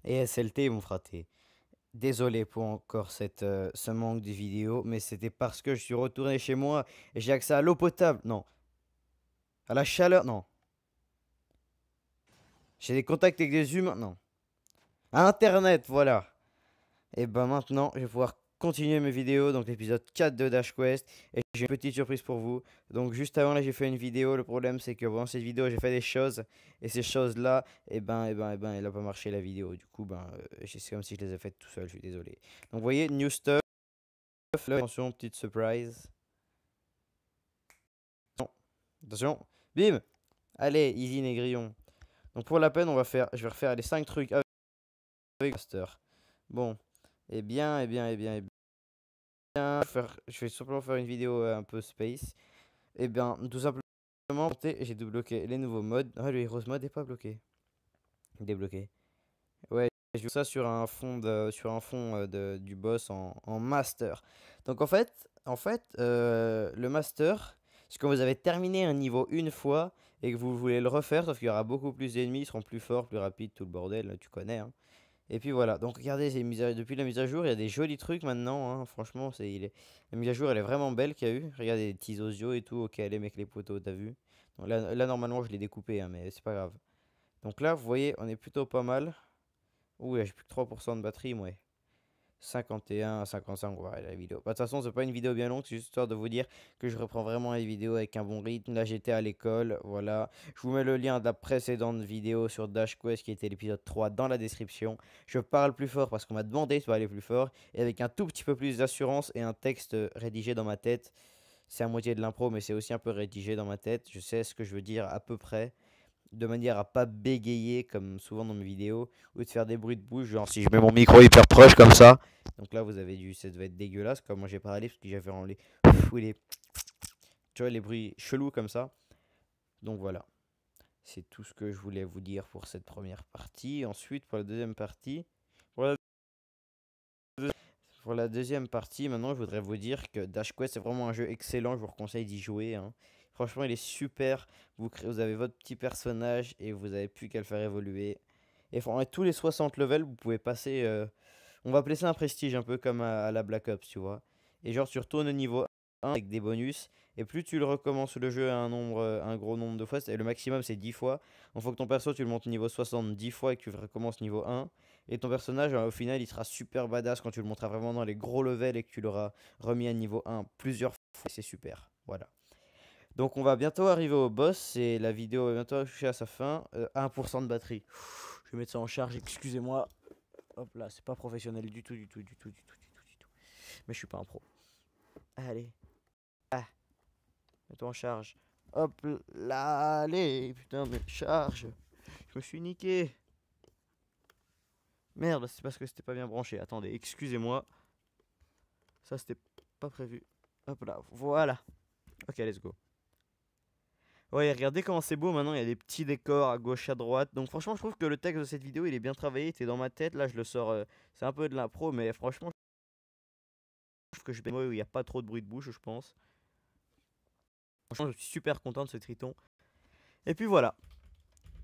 Et SLT, mon fraté. Désolé pour encore ce manque de vidéos, mais c'était parce que je suis retourné chez moi et j'ai accès à l'eau potable. Non. À la chaleur. Non. J'ai des contacts avec des humains. Non. À Internet, voilà. Et ben maintenant, je vais pouvoir continuer mes vidéos, donc l'épisode 4 de Dash Quest. Et j'ai une petite surprise pour vous. Donc juste avant là, j'ai fait une vidéo. Le problème, c'est que dans cette vidéo, j'ai fait des choses. Et ces choses-là, elle a pas marché la vidéo. Du coup, c'est comme si je les ai faites tout seul. Je suis désolé. Donc vous voyez, new stuff. Là, attention, petite surprise. Non, attention. Bim! Allez, easy négrillon. Donc pour la peine, je vais refaire les 5 trucs avec Master. Bon. Eh bien. Je vais simplement faire une vidéo un peu space. Eh bien, tout simplement, j'ai débloqué les nouveaux modes. Ah, le Heroes mode est pas bloqué. Débloqué. Ouais, je joue ça sur un fond du boss en master. Donc le master, c'est quand vous avez terminé un niveau une fois et que vous voulez le refaire, sauf qu'il y aura beaucoup plus d'ennemis, ils seront plus forts, plus rapides, tout le bordel, tu connais, hein. Et puis voilà, donc regardez, depuis la mise à jour, il y a des jolis trucs maintenant, hein. Franchement, la mise à jour, elle est vraiment belle qu'il y a eu. Regardez les petits osios et tout, ok, les mecs, les poteaux, t'as vu? Donc là, normalement, je l'ai découpé, hein, mais c'est pas grave. Donc là, vous voyez, on est plutôt pas mal. Ouh, là, j'ai plus que 3% de batterie, moi. 51 à 55, on va voir la vidéo. Bah, de toute façon, c'est pas une vidéo bien longue, c'est juste histoire de vous dire que je reprends vraiment les vidéos avec un bon rythme. Là, j'étais à l'école, voilà. Je vous mets le lien de la précédente vidéo sur Dash Quest qui était l'épisode 3 dans la description. Je parle plus fort parce qu'on m'a demandé de parler plus fort et avec un tout petit peu plus d'assurance et un texte rédigé dans ma tête. C'est à moitié de l'impro, mais c'est aussi un peu rédigé dans ma tête. Je sais ce que je veux dire à peu près de manière à pas bégayer comme souvent dans mes vidéos ou de faire des bruits de bouche, genre si je mets mon micro hyper proche comme ça. Donc là vous avez dû, ça devait être dégueulasse comme moi j'ai parlé parce que j'avais en les tu vois les bruits chelous comme ça. Donc voilà, c'est tout ce que je voulais vous dire pour cette première partie. Ensuite pour la deuxième partie, pour la, pour la deuxième partie, maintenant je voudrais vous dire que Dash Quest c'est vraiment un jeu excellent, je vous conseille d'y jouer, hein. Franchement il est super, vous avez votre petit personnage et vous avez plus qu'à le faire évoluer. Et tous les 60 levels, vous pouvez passer. On va appeler ça un prestige, un peu comme à la Black Ops, tu vois. Et genre, tu retournes au niveau 1 avec des bonus. Et plus tu le recommences le jeu à un gros nombre de fois, et le maximum c'est 10 fois. Il faut que ton perso, tu le montes niveau 70 fois et que tu recommences niveau 1. Et ton personnage, au final, il sera super badass quand tu le monteras vraiment dans les gros levels et que tu l'auras remis à niveau 1 plusieurs fois. C'est super. Voilà. Donc on va bientôt arriver au boss et la vidéo va bientôt toucher à sa fin. 1% de batterie. Je vais mettre ça en charge, excusez-moi. Hop là, c'est pas professionnel du tout, du tout, du tout, du tout, du tout, du tout. Mais je suis pas un pro. Allez. Ah, mets-toi en charge. Hop là, allez. Putain, mais charge. Je me suis niqué. Merde, c'est parce que c'était pas bien branché. Attendez, excusez-moi. Ça, c'était pas prévu. Hop là, voilà. Ok, let's go. Ouais, regardez comment c'est beau maintenant, il y a des petits décors à gauche, à droite. Donc franchement, je trouve que le texte de cette vidéo, il est bien travaillé, il était dans ma tête. Là, je le sors, c'est un peu de l'impro, mais franchement, je trouve que je vais où il n'y a pas trop de bruit de bouche, je pense. Franchement, je suis super content de ce triton. Et puis voilà.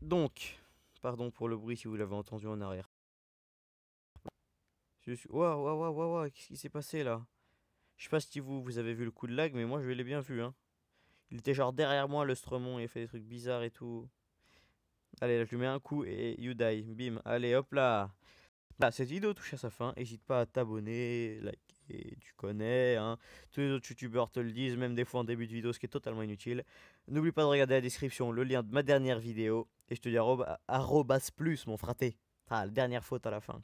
Donc, pardon pour le bruit si vous l'avez entendu en arrière. Waouh, waouh, waouh, waouh, waouh, qu'est-ce qui s'est passé là? Je sais pas si vous avez vu le coup de lag, mais moi je l'ai bien vu, hein. Il était genre derrière moi, le Stremon, il a fait des trucs bizarres et tout. Allez, là, je lui mets un coup et you die. Bim, allez, hop là. Là, cette vidéo touche à sa fin. N'hésite pas à t'abonner, liker, tu connais, hein. Tous les autres youtubeurs te le disent, même des fois en début de vidéo, ce qui est totalement inutile. N'oublie pas de regarder la description, le lien de ma dernière vidéo. Et je te dis arrobas plus, mon fraté. Ah, la dernière faute à la fin.